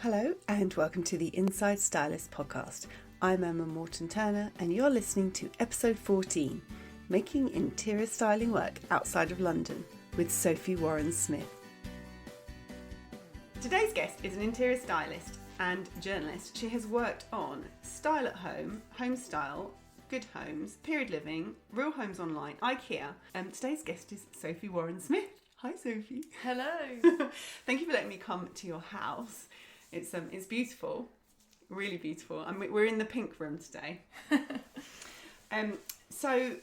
Hello and welcome to the Inside Stylist podcast. I'm Emma Morton-Turner and you're listening to episode 14, Making Interior Styling Work Outside of London with Sophie Warren-Smith. Today's guest is an interior stylist and journalist. She has worked on Style at Home, Home Style, Good Homes, Period Living, Real Homes Online, IKEA. Today's guest is Sophie Warren-Smith. Hi Sophie. Hello. Thank you for letting me come to your house. It's beautiful, really beautiful. And we're in the pink room today. So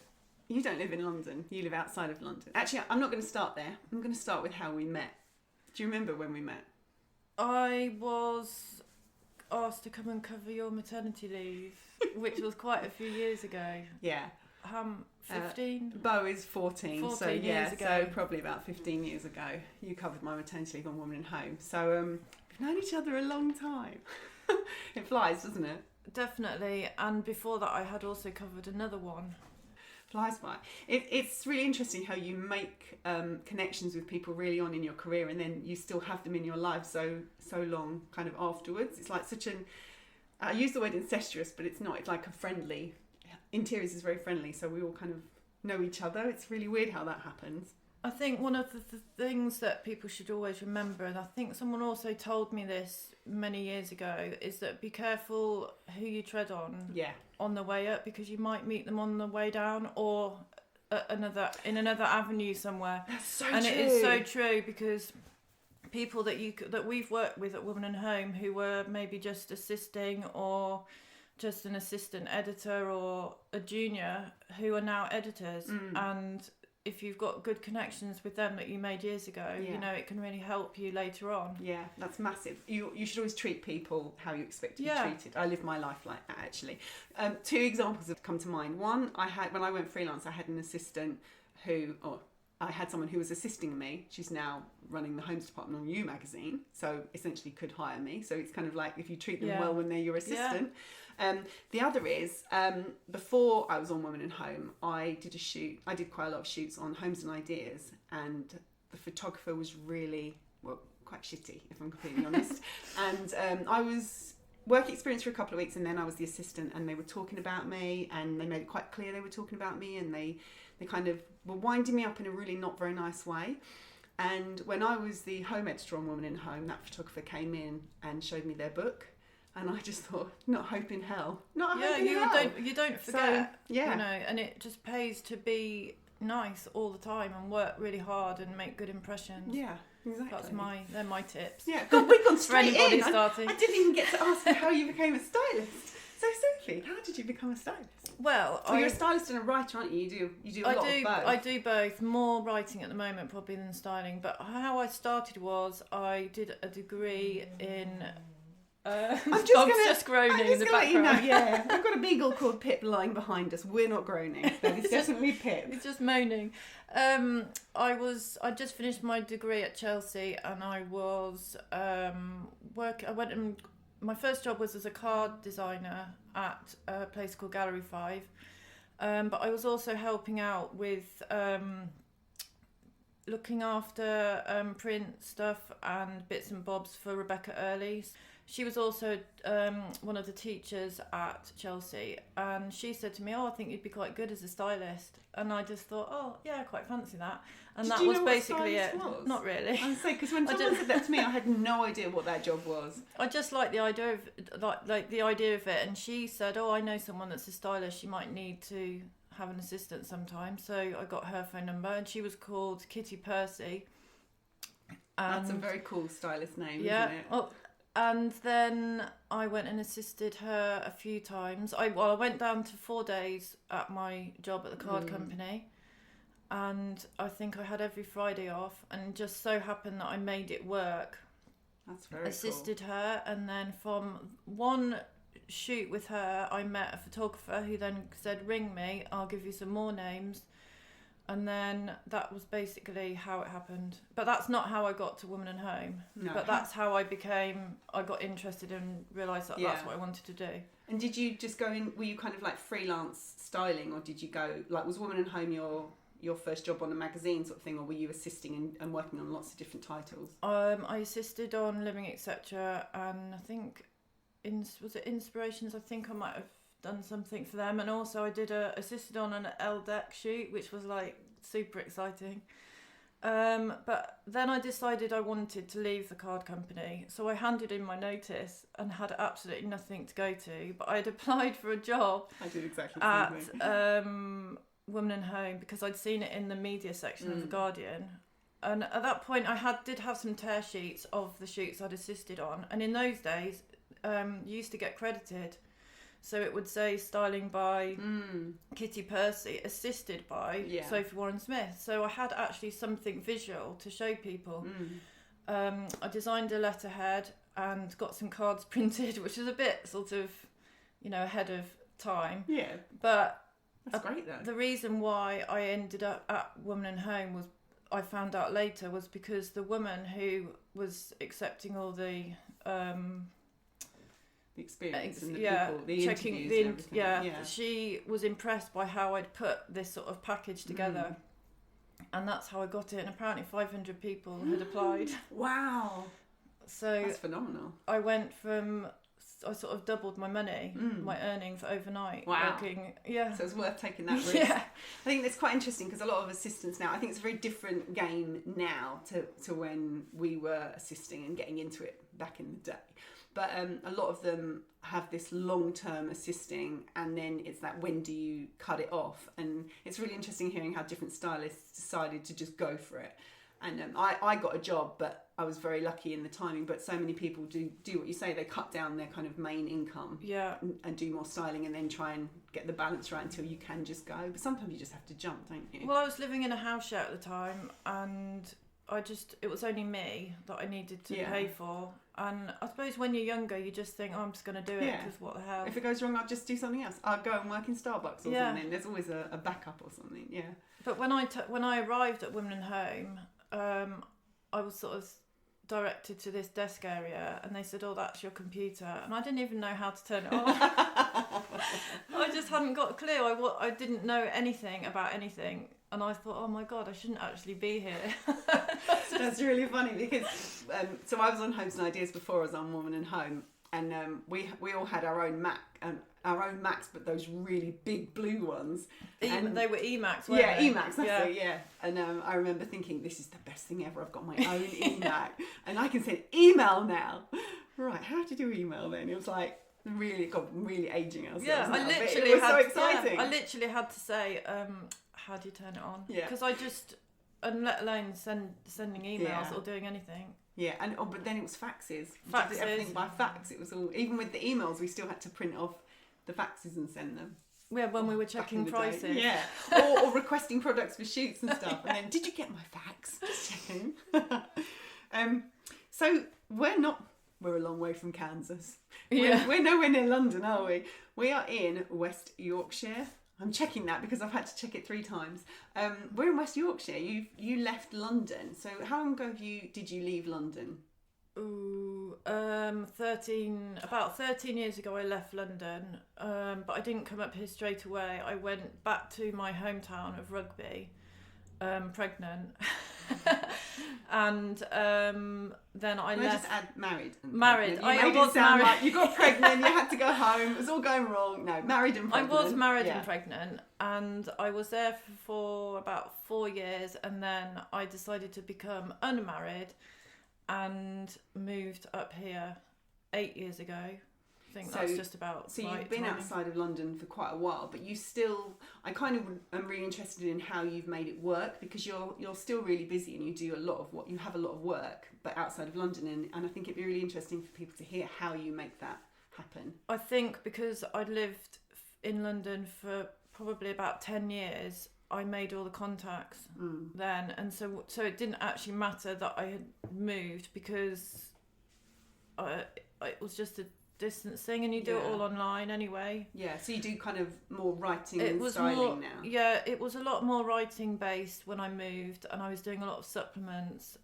you don't live in London, you live outside of London. Actually, I'm not going to start there. I'm going to start with how we met. Do you remember when we met? I was asked to come and cover your maternity leave, which was quite a few years ago. Yeah. 15? Bo is 14 so yeah, years ago. So probably about 15 years ago, you covered my maternity leave on Woman and Home. So we've known each other a long time. It flies, doesn't it? Definitely. And before that, I had also covered another one. Flies by. It's really interesting how you make connections with people really on in your career, and then you still have them in your life so long kind of afterwards. It's like I use the word incestuous, but it's not. It's like a friendly. Interiors is very friendly, so we all kind of know each other. It's really weird how that happens. I think one of the things that people should always remember, and I think someone also told me this many years ago, is that be careful who you tread on on the way up, because you might meet them on the way down or in another avenue somewhere. That's so and true. It is so true, because people that we've worked with at Woman and Home who were maybe just assisting or just an assistant editor or a junior who are now editors, and if you've got good connections with them that you made years ago, you know, it can really help you later on. Yeah, that's massive. You should always treat people how you expect to be treated. I live my life like that, actually. Two examples have come to mind. One, when I went freelance, I had an assistant I had someone who was assisting me. She's now running the homes department on You magazine, so essentially could hire me. So it's kind of like if you treat them well when they're your assistant. The other is, before I was on Woman and Home, I did a shoot. I did quite a lot of shoots on homes and ideas, and the photographer was really, quite shitty, if I'm completely honest. And I was work experience for a couple of weeks, and then I was the assistant, and they were talking about me, and they made it quite clear they were talking about me, and they kind of were winding me up in a really not very nice way. And when I was the home editor on Woman and Home, that photographer came in and showed me their book. And I just thought, not hope in hell. You don't forget, so, you know, and it just pays to be nice all the time and work really hard and make good impressions. Yeah, exactly. They're my tips. Yeah, God, we've gone straight for anybody in. starting. I didn't even get to ask you how you became a stylist. So Sophie, how did you become a stylist? Well, you're a stylist and a writer, aren't you? You do a lot of both. I do both. More writing at the moment probably than styling. But how I started was I did a degree in. Just groaning in the background. Yeah, we've got a beagle called Pip lying behind us. We're not groaning. It's definitely Pip. He's just moaning. I just finished my degree at Chelsea, and I was my first job was as a card designer at a place called Gallery 5, but I was also helping out with looking after print stuff and bits and bobs for Rebecca Early. She was also one of the teachers at Chelsea, and she said to me, I think you'd be quite good as a stylist. And I just thought, I quite fancy that. And Did that you was know basically what it. was? Not really. I'm saying, because when someone said that to me, I had no idea what that job was. I just like the idea of like the idea of it, and she said, I know someone that's a stylist, she might need to have an assistant sometime. So I got her phone number, and she was called Kitty Percy. And that's a very cool stylist name, isn't it? Well, and then I went and assisted her a few times. I went down to 4 days at my job at the card company, and I think I had every Friday off, and just so happened that I made it work. That's very assisted her, and then from one shoot with her, I met a photographer who then said, ring me, I'll give you some more names. And then that was basically how it happened. But that's not how I got to Woman and Home. No. But that's how I got interested and realised that that's what I wanted to do. And did you just go in, were you kind of like freelance styling, or did you go, like, was Woman and Home your your first job on a magazine sort of thing, or were you assisting and working on lots of different titles? I assisted on Living Etc. and I think was it Inspirations? I think I might have done something for them, and also I did assisted on an L-Deck shoot, which was like super exciting. But then I decided I wanted to leave the card company, so I handed in my notice and had absolutely nothing to go to. But I'd applied for a job. I did exactly the same thing. At Women and Home because I'd seen it in the media section of the Guardian. And at that point, I did have some tear sheets of the shoots I'd assisted on, and in those days, you used to get credited. So it would say styling by Kitty Percy, assisted by Sophie Warren-Smith. So I had actually something visual to show people. I designed a letterhead and got some cards printed, which was a bit sort of, ahead of time. Yeah. But that's great though. The reason why I ended up at Woman and Home was, I found out later, was because the woman who was accepting all the experience and the people, the checking interviews and everything. She was impressed by how I'd put this sort of package together, and that's how I got it. And apparently 500 people had applied. Wow. So that's phenomenal. I sort of doubled my money, my earnings overnight. Wow. Working, So it's worth taking that risk. Yeah. I think it's quite interesting because a lot of assistants now, I think it's a very different game now to when we were assisting and getting into it back in the day. But a lot of them have this long-term assisting, and then it's that when do you cut it off? And it's really interesting hearing how different stylists decided to just go for it. And I got a job, but I was very lucky in the timing. But so many people do what you say. They cut down their kind of main income and do more styling, and then try and get the balance right until you can just go. But sometimes you just have to jump, don't you? Well, I was living in a house share at the time, and it was only me that I needed to pay for. And I suppose when you're younger, you just think, I'm just going to do it because what the hell. If it goes wrong, I'll just do something else. I'll go and work in Starbucks or something. There's always a backup or something, But when I arrived at Women and Home, I was sort of directed to this desk area, and they said, oh, that's your computer. And I didn't even know how to turn it on. I just hadn't got a clue. I didn't know anything about anything. And I thought, oh my God, I shouldn't actually be here. That's really funny because, so I was on Homes and Ideas before I was on Woman and Home, and we all had our own Macs, but those really big blue ones. And they were Emacs, weren't they? Emacs, that's it. And I remember thinking, this is the best thing ever. I've got my own Emac, and I can send email now. Right, how to do email then? It was like, really aging ourselves. Yeah, it was so exciting. I literally had to say, how do you turn it on? Yeah. Because and let alone sending emails or doing anything. Yeah, but then it was faxes. Faxes. Everything by fax. It was all, even with the emails, we still had to print off the faxes and send them. Yeah, when we were checking prices. Yeah, or requesting products for shoots and stuff. And then, did you get my fax? Just checking. So we're a long way from Kansas. We're nowhere near London, are we? We are in West Yorkshire. I'm checking that because I've had to check it 3 times. We're in West Yorkshire. You left London. So how long ago did you leave London? About 13 years ago I left London, but I didn't come up here straight away. I went back to my hometown of Rugby, pregnant. And then I left. Just add married. Married. I was married. Like you got pregnant. You had to go home. It was all going wrong. No, married and pregnant. I was married and pregnant, and I was there for about 4 years, and then I decided to become unmarried, and moved up here 8 years ago. I think that's just about. So you've been outside of London for quite a while, but I kind of am really interested in how you've made it work, because you're still really busy and you have a lot of work, but outside of London, and I think it'd be really interesting for people to hear how you make that happen. I think because I'd lived in London for probably about 10 years, I made all the contacts then, and so it didn't actually matter that I had moved, because it was just a distance thing, and you do it all online anyway. Yeah, so you do kind of more writing and styling now. Yeah, it was a lot more writing based when I moved, and I was doing a lot of supplements,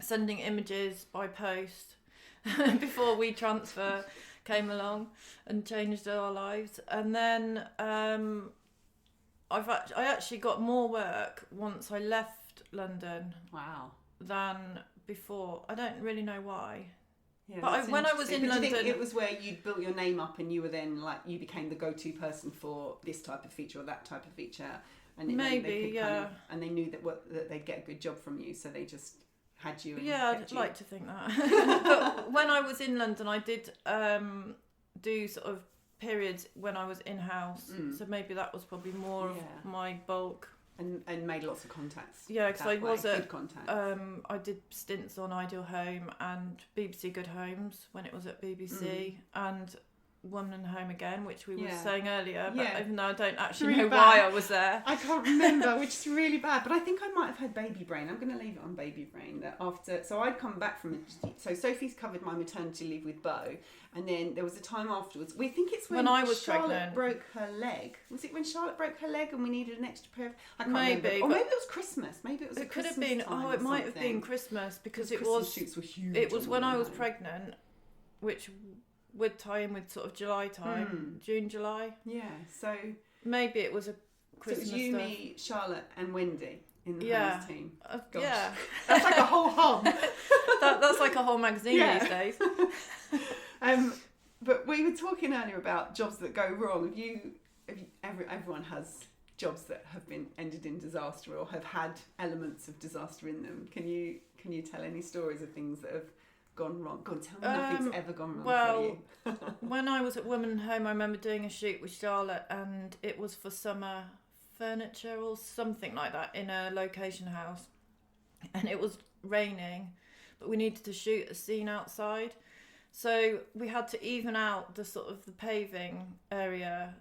sending images by post before WeTransfer came along and changed our lives. And then I actually got more work once I left London. Wow. Than before. I don't really know why. Yeah, but when I was in London, do you think it was where you'd built your name up and you were then like you became the go-to person for this type of feature or that type of feature, and maybe and they knew that they'd get a good job from you, so they just had you. And I'd like to think that. But when I was in London, I did do sort of periods when I was in-house, so maybe that was probably more of my bulk. And made lots of contacts. Yeah, because I was good contacts. I did stints on Ideal Home and BBC Good Homes when it was at BBC, and Woman and Home again, which we were saying earlier, but even though I don't actually know why I was there. I can't remember, which is really bad, but I think I might have had baby brain. I'm going to leave it on baby brain. That after, so I'd come back from, so Sophie's covered my maternity leave with Beau, and then there was a time afterwards. We think it's when I was Charlotte pregnant. Broke her leg. Was it when Charlotte broke her leg and we needed an extra pair of, I can't remember. Or maybe it was Christmas. Maybe it was. It could have been. It might have been Christmas because it Christmas was. Shoots were huge. It was when I was pregnant, which would tie in with sort of July time, June, July. Yeah, so maybe it was a Christmas. So it was you, me, Charlotte, and Wendy in the Thames team. Yeah, that's like a whole hub. That's like a whole magazine these days. But we were talking earlier about jobs that go wrong. Everyone has jobs that have been ended in disaster or have had elements of disaster in them. Can you tell any stories of things that have gone wrong? Go on, tell me nothing's ever gone wrong for you. When I was at Woman and Home, I remember doing a shoot with Charlotte, and it was for summer furniture or something like that in a location house, and it was raining, but we needed to shoot a scene outside, so we had to even out the sort of the paving area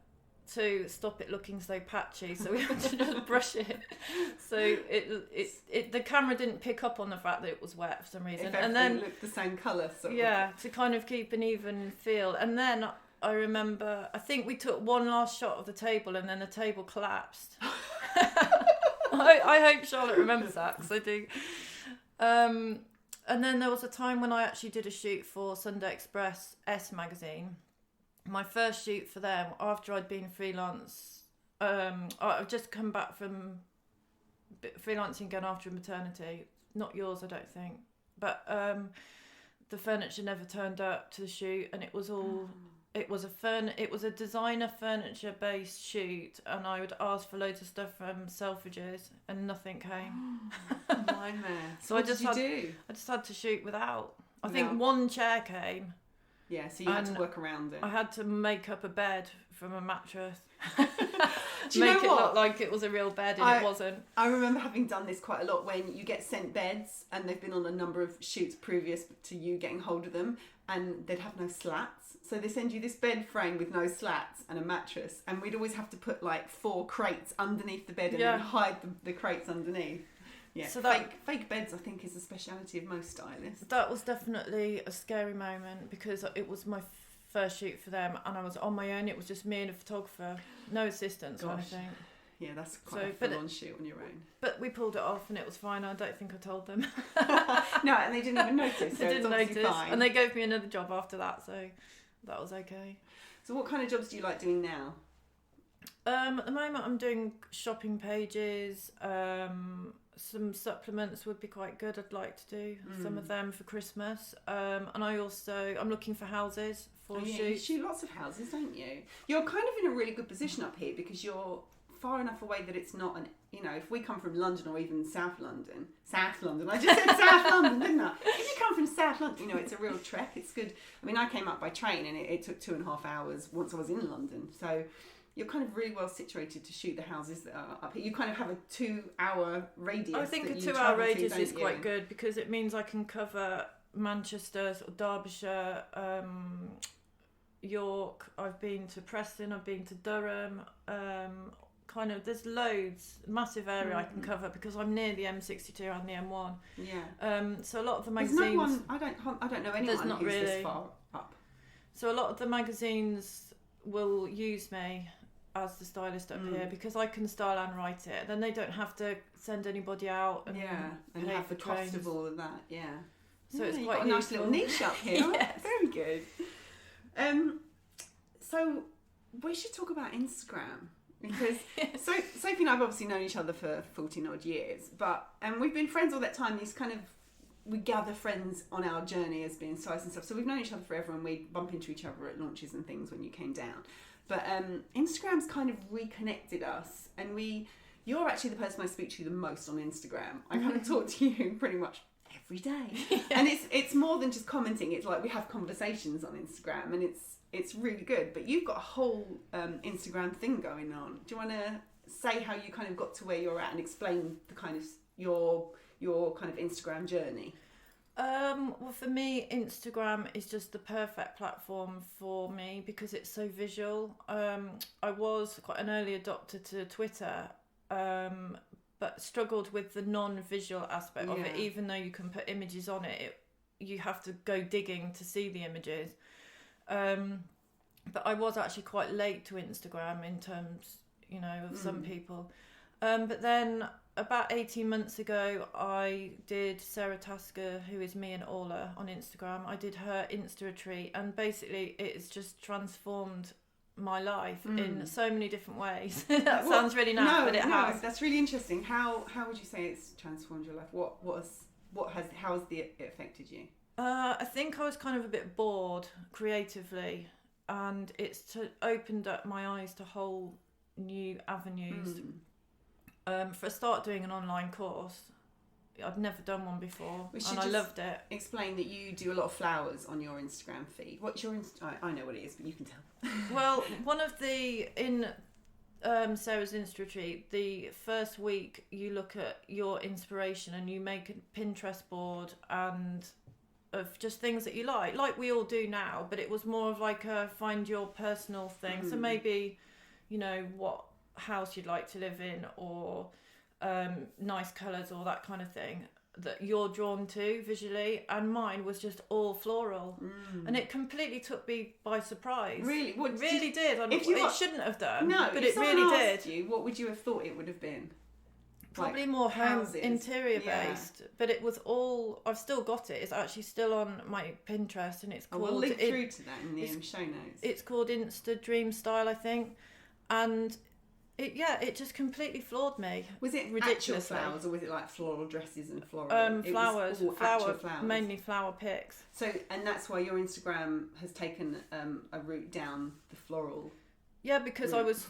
to stop it looking so patchy, so we had to just brush it, so it the camera didn't pick up on the fact that it was wet for some reason, and then looked the same colour, to kind of keep an even feel. And then I remember, I think we took one last shot of the table, and then the table collapsed. I hope Charlotte remembers that, because I do. And then there was a time when I actually did a shoot for Sunday Express S magazine. My first shoot for them after I'd been freelance. I've just come back from freelancing again after maternity. Not yours, I don't think. But the furniture never turned up to the shoot, and it was all. It was a designer furniture based shoot, and I would ask for loads of stuff from Selfridges, and nothing came. Nightmare. So what did you do? I just had to shoot without. I think one chair came. Yeah, so you had to work around it. I had to make up a bed from a mattress. Do you make know it look like it was a real bed, and it wasn't. I remember having done this quite a lot when you get sent beds and they've been on a number of shoots previous to you getting hold of them, and they'd have no slats. So they send you this bed frame with no slats and a mattress, and we'd always have to put like 4 crates underneath the bed and then hide the crates underneath. Yeah, so fake beds, I think, is a speciality of most stylists. That was definitely a scary moment because it was my first shoot for them, and I was on my own. It was just me and a photographer, no assistants or anything. Yeah, that's quite a full-on shoot on your own. But we pulled it off, and it was fine. I don't think I told them. No, and they didn't even notice. They didn't notice, fine. And they gave me another job after that, so that was okay. So, what kind of jobs do you like doing now? At the moment, I'm doing shopping pages. Some supplements would be quite good. I'd like to do some of them for Christmas. And I'm looking for houses for shoots. You shoot lots of houses, don't you? You're kind of in a really good position up here because you're far enough away that it's not if we come from London or even South London, I just said South London, didn't I? If you come from South London, it's a real trek. It's good. I mean, I came up by train and it took 2.5 hours once I was in London. So you're kind of really well situated to shoot the houses that are up here. You kind of have a 2-hour radius. I think a 2-hour radius is quite good because it means I can cover Manchester, sort of Derbyshire, York. I've been to Preston. I've been to Durham. There's loads, massive area I can cover because I'm near the M62 and the M1. Yeah. So a lot of the magazines. There's no one. I don't know anyone who's really this far up. So a lot of the magazines will use me as the stylist up here because I can style and write it. Then they don't have to send anybody out and and have the cost of all of that. Yeah. So it's quite a nice little niche up here. Yes. Very good. So we should talk about Instagram. because Sophie and I have obviously known each other for 14 odd years, and we've been friends all that time. We gather friends on our journey as being stylists and stuff. So we've known each other forever, and we bump into each other at launches and things when you came down. But Instagram's kind of reconnected us, and you're actually the person I speak to the most on Instagram. I kind of talk to you pretty much every day. Yeah. And it's more than just commenting. It's like we have conversations on Instagram, and it's really good. But you've got a whole Instagram thing going on. Do you want to say how you kind of got to where you're at and explain the kind of your kind of Instagram journey? Well, for me, Instagram is just the perfect platform for me because it's so visual. I was quite an early adopter to Twitter, but struggled with the non-visual aspect of it. Even though you can put images on it, you have to go digging to see the images. But I was actually quite late to Instagram in terms, of some people. But then about 18 months ago, I did Sarah Tasker, who is me and Orla on Instagram. I did her Insta retreat, and basically it's just transformed my life in so many different ways. That sounds really naff, but it has. That's really interesting. How would you say it's transformed your life? How has it affected you? I think I was kind of a bit bored creatively, and it's opened up my eyes to whole new avenues. For a start, doing an online course. I'd never done one before, and I loved it. Explain that you do a lot of flowers on your Instagram feed. What's your I know what it is, but you can tell. Well, one of in Sarah's Insta retreat, the first week you look at your inspiration and you make a Pinterest board and of just things that you like we all do now. But it was more of like a find your personal thing. So maybe, what house you'd like to live in, or nice colours, or that kind of thing that you're drawn to visually. And mine was just all floral, and it completely took me by surprise. Really? What really did. It shouldn't have done. No, but it really did. You, what would you have thought it would have been? Probably more home interior based, but it was all. I've still got it. It's actually still on my Pinterest, and it's called. We'll link through to that in the show notes. It's called Insta Dream Style, I think, and it just completely floored me. Was it actual flowers, or was it like floral dresses and floral? Flowers, mainly flower pics. So, and that's why your Instagram has taken a route down the floral. Yeah, because route. I was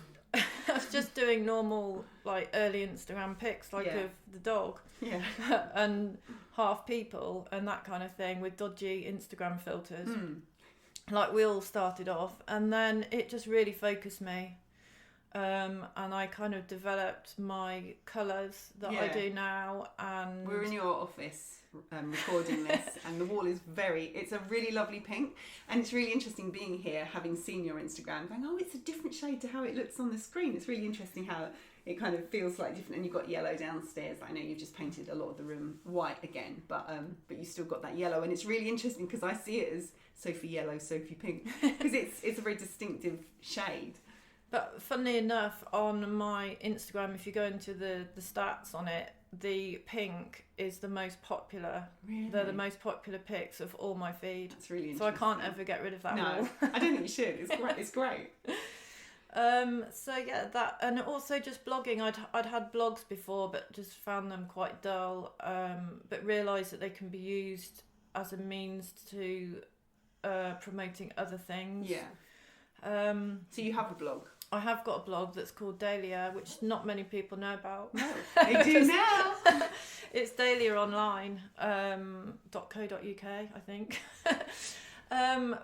just doing normal, like early Instagram pics, of the dog, and half people and that kind of thing with dodgy Instagram filters. Like we all started off, and then it just really focused me. And I kind of developed my colours that I do now. And we're in your office recording this, and the wall is it's a really lovely pink, and it's really interesting being here, having seen your Instagram, going, oh, it's a different shade to how it looks on the screen. It's really interesting how it kind of feels like different, and you've got yellow downstairs. I know you've just painted a lot of the room white again, but you still got that yellow, and it's really interesting because I see it as Sophie yellow, Sophie pink, because it's a very distinctive shade. But funnily enough, on my Instagram, if you go into the stats on it, the pink is the most popular. Really? They're the most popular pics of all my feed. That's really interesting. So I can't ever get rid of that wall. I don't think you should. It's great. It's great. So yeah, that, and also just blogging. I'd had blogs before, but just found them quite dull. But realised that they can be used as a means to promoting other things. Yeah. So you have a blog? I have got a blog that's called Dahlia, which not many people know about. No, they do now. It's dahliaonline.co.uk, I think. And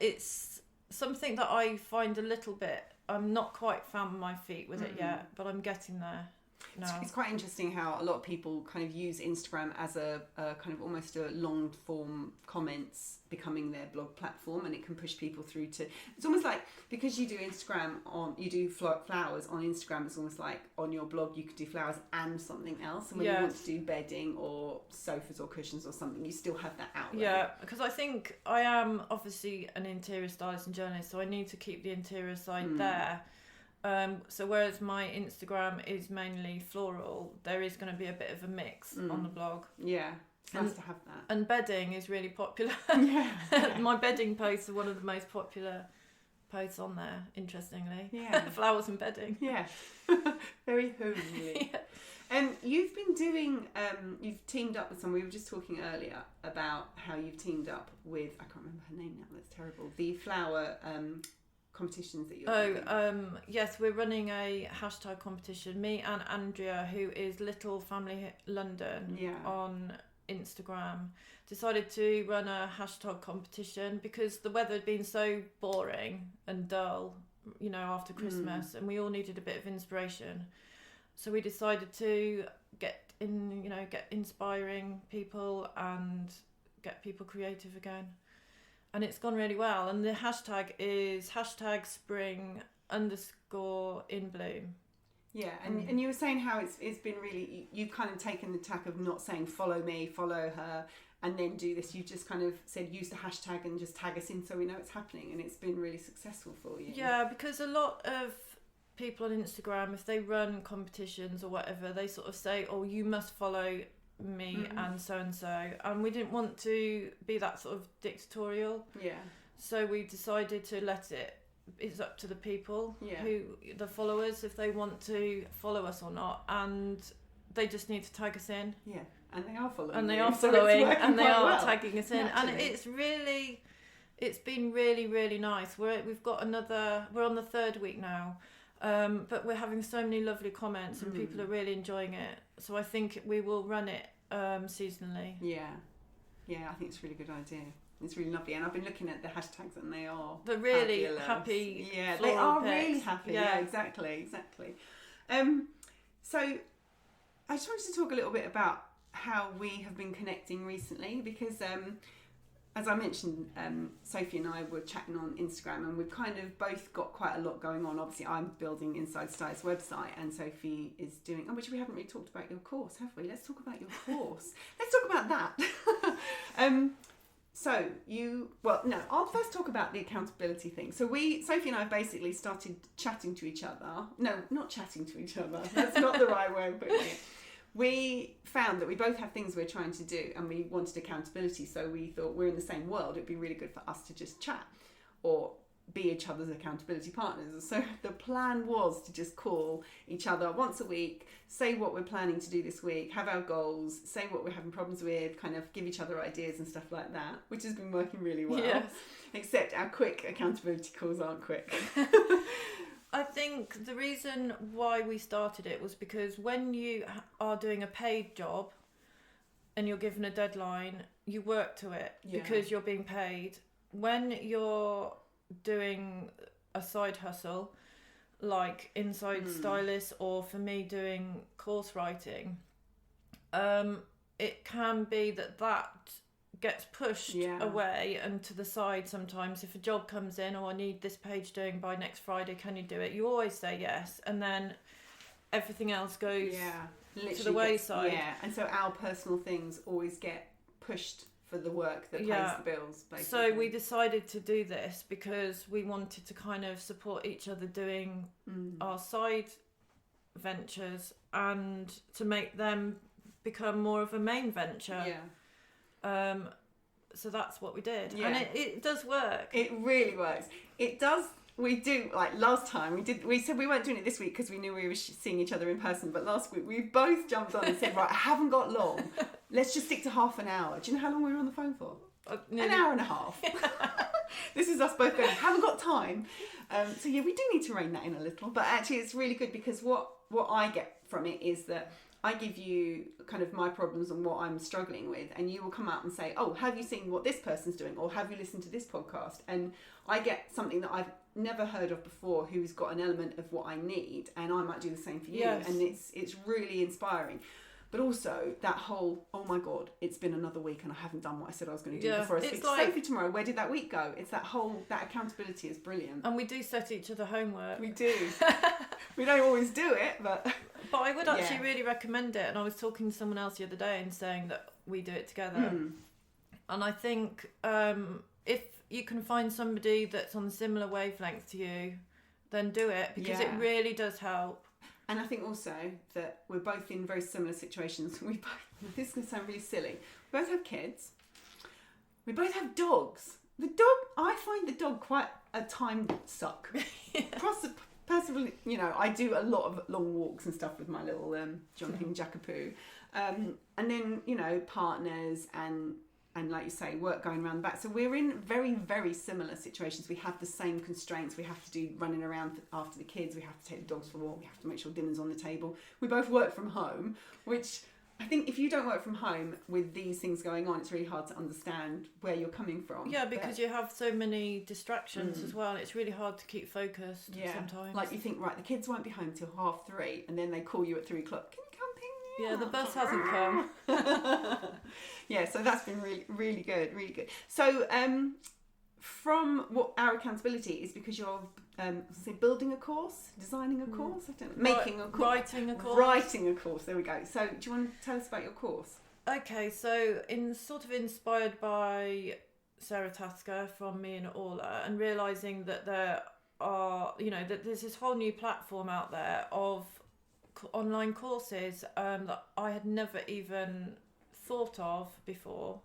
it's something that I find a little bit. I'm not quite found my feet with it yet, but I'm getting there. No. It's quite interesting how a lot of people kind of use Instagram as a kind of almost a long form comments becoming their blog platform, and it can push people through to. It's almost like because you do you do flowers on Instagram. It's almost like on your blog you could do flowers and something else, and when you want to do bedding or sofas or cushions or something, you still have that outlet. Yeah, because I think I am obviously an interior stylist and journalist, so I need to keep the interior side there. So whereas my Instagram is mainly floral, there is going to be a bit of a mix on the blog. Yeah, it's nice to have that. And bedding is really popular. Yeah. My bedding posts are one of the most popular posts on there, interestingly. Yeah. Flowers and bedding. Yeah. Very homely. Yeah. And you've been doing, you've teamed up with someone. We were just talking earlier about how you've teamed up with, I can't remember her name now, that's terrible, the flower competitions that you're doing. Yes, we're running a hashtag competition. Me and Andrea, who is Little Family London on Instagram, decided to run a hashtag competition because the weather had been so boring and dull, you know, after Christmas, and we all needed a bit of inspiration. So we decided to get inspiring people and get people creative again. And it's gone really well. And the hashtag is #spring_in_bloom. Yeah, and you were saying how it's been really, you've kind of taken the tack of not saying follow me, follow her, and then do this. You just kind of said use the hashtag and just tag us in so we know it's happening, and it's been really successful for you. Yeah, because a lot of people on Instagram, if they run competitions or whatever, they sort of say, oh, you must follow me and so, and we didn't want to be that sort of dictatorial. Yeah. So we decided to it's up to the people, the followers, if they want to follow us or not, and they just need to tag us in. Yeah, and they are following. And they are following, and they are tagging us in, and it's been really, really nice. We're on the 3rd week now, but we're having so many lovely comments, and people are really enjoying it. So I think we will run it seasonally. Yeah, I think it's a really good idea. It's really lovely, and I've been looking at the hashtags, and they're really happy. Yeah, they are really happy. Yeah, exactly. So I just wanted to talk a little bit about how we have been connecting recently, because as I mentioned, Sophie and I were chatting on Instagram, and we've kind of both got quite a lot going on. Obviously, I'm building Inside Stylist website, and Sophie is doing, which we haven't really talked about your course, have we? Let's talk about your course. Let's talk about that. I'll first talk about the accountability thing. So Sophie and I have basically started chatting to each other. No, not chatting to each other. That's not the right way of putting it. We found that we both have things we're trying to do, and we wanted accountability. So we thought, we're in the same world, it'd be really good for us to just chat or be each other's accountability partners. So the plan was to just call each other once a week, say what we're planning to do this week, have our goals, say what we're having problems with, kind of give each other ideas and stuff like that, which has been working really well. Yes. Except our quick accountability calls aren't quick. I think the reason why we started it was because when you are doing a paid job and you're given a deadline, you work to it because you're being paid. When you're doing a side hustle like Inside Stylists, or for me doing course writing, it can be that gets pushed away and to the side sometimes. If a job comes in, I need this page doing by next Friday, can you do it? You always say yes, and then everything else goes to the wayside. And so our personal things always get pushed for the work that pays the bills, basically. So we decided to do this because we wanted to kind of support each other doing our side ventures and to make them become more of a main venture. So that's what we did, and it does work. It really works. It does. We do, like last time we said we weren't doing it this week because we knew we were seeing each other in person, but last week we both jumped on and said, right, I haven't got long, let's just stick to half an hour. Do you know how long we were on the phone for? An hour and a half. This is us both going, haven't got time. So we do need to rein that in a little, but actually it's really good because what I get from it is that I give you kind of my problems and what I'm struggling with, and you will come out and say, oh, have you seen what this person's doing, or have you listened to this podcast? And I get something that I've never heard of before, who's got an element of what I need, and I might do the same for you. And it's really inspiring. But also that whole, oh my God, it's been another week and I haven't done what I said I was going to do before I speak to Sophie tomorrow. Where did that week go? It's that accountability is brilliant. And we do set each other homework. We do. We don't always do it, but I would actually really recommend it. And I was talking to someone else the other day and saying that we do it together. And I think if you can find somebody that's on a similar wavelength to you, then do it, because it really does help. And I think also that we're both in very similar situations. This is going to sound really silly. We both have kids. We both have dogs. The dog, I find the dog quite a time suck. Personally, you know, I do a lot of long walks and stuff with my little jumping jackapoo. And then, you know, partners and like you say, work going around the back. So we're in very, very similar situations. We have the same constraints. We have to do running around after the kids. We have to take the dogs for a walk. We have to make sure dinner's on the table. We both work from home, which I think if you don't work from home with these things going on, it's really hard to understand where you're coming from. Yeah, because you have so many distractions as well. It's really hard to keep focused sometimes. Like you think, right, the kids won't be home till 3:30 and then they call you at 3 o'clock. Can you come pick me up? Yeah, the bus hasn't come. Yeah, so that's been really, really good, really good. So from what our accountability is because you're building a course, designing a course, I don't know, making a course, writing a course. There we go. So do you want to tell us about your course? Okay, so inspired by Sarah Tasker from Me and Orla, and realising that there are, you know, that there's this whole new platform out there of online courses that I had never even thought of before.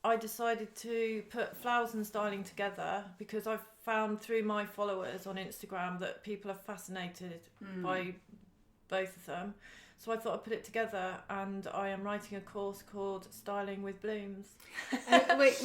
I decided to put flowers and styling together because I've found through my followers on Instagram that people are fascinated by both of them. So I thought I'd put it together, and I am writing a course called Styling with Blooms.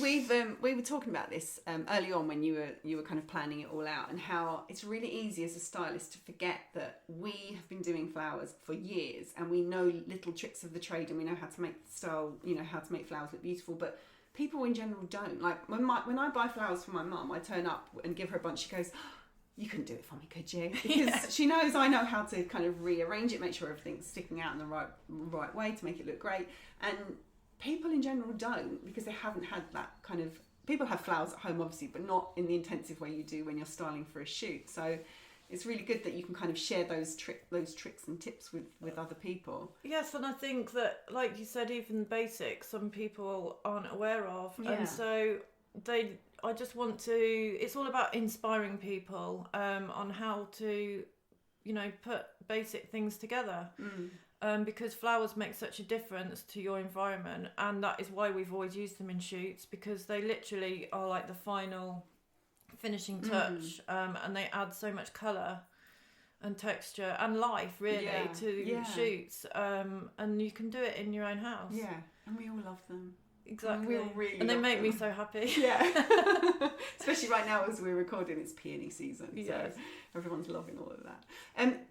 We were talking about this early on when you were kind of planning it all out, and how it's really easy as a stylist to forget that we have been doing flowers for years, and we know little tricks of the trade, and we know how to make style, you know, how to make flowers look beautiful, but people in general don't. Like when I buy flowers for my mum, I turn up and give her a bunch. She goes, "You couldn't do it for me, could you?" Because she knows I know how to kind of rearrange it, make sure everything's sticking out in the right way to make it look great. And people in general don't, because they haven't had that kind of. People have flowers at home, obviously, but not in the intensive way you do when you're styling for a shoot. So it's really good that you can kind of share those tricks and tips with other people. Yes, and I think that, like you said, even basics some people aren't aware of, and so I just want to. It's all about inspiring people on how to, you know, put basic things together. Because flowers make such a difference to your environment, and that is why we've always used them in shoots, because they literally are like the final finishing touch, and they add so much colour and texture and life really to shoots, and you can do it in your own house. Yeah, and we all love them. Exactly. And they make me so happy. Yeah. Especially right now as we're recording, it's peony season. Yes. So everyone's loving all of that.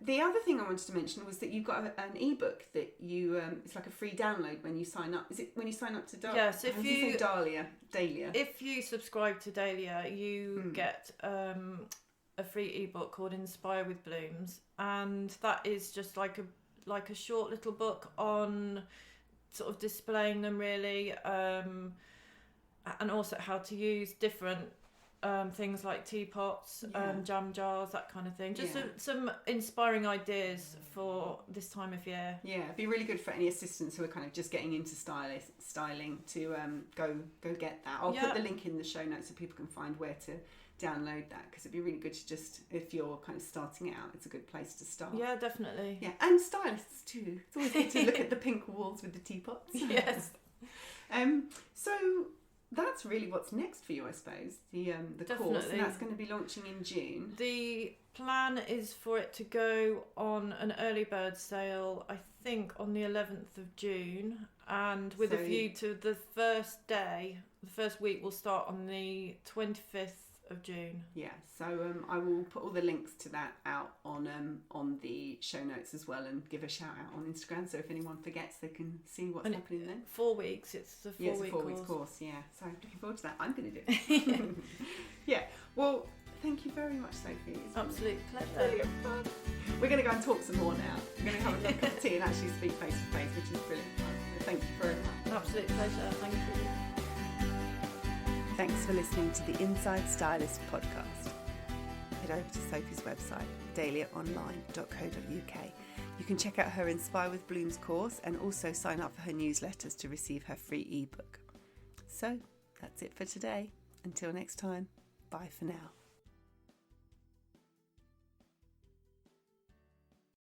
The other thing I wanted to mention was that you've got an ebook that you, it's like a free download when you sign up. Is it when you sign up to Dahlia? Yes, if you say Dahlia. If you subscribe to Dahlia, you get a free ebook called Inspire with Blooms, and that is just like a short little book on sort of displaying them really, and also how to use different things like teapots, jam jars, that kind of thing. Just some inspiring ideas for this time of year. Yeah, it'd be really good for any assistants who are kind of just getting into styling to go get that. I'll put the link in the show notes so people can find where to download that, because it'd be really good to just, if you're kind of starting out, it's a good place to start. Yeah, definitely. Yeah, and stylists too. It's always good to look at the pink walls with the teapots. Yes. So that's really what's next for you, I suppose. The course, and that's going to be launching in June. The plan is for it to go on an early bird sale, I think on the 11th of June, and with a view to the first week will start on the 25th of June. Yeah, so I will put all the links to that out on the show notes as well, and give a shout out on Instagram, so if anyone forgets they can see what's happening then. 4 weeks, it's a 4-week course. Yeah, so I'm looking forward to that. I'm going to do it. Yeah, well, thank you very much, Sophie. It's absolute pleasure. Brilliant fun. We're going to go and talk some more now. We're going to have a cup of tea and actually speak face to face, which is brilliant fun. So thank you very much. Absolute pleasure. Thank you. Thanks for listening to the Inside Stylist podcast. Head over to Sophie's website, dahliaonline.co.uk. You can check out her Inspire with Blooms course and also sign up for her newsletters to receive her free ebook. So that's it for today. Until next time, bye for now.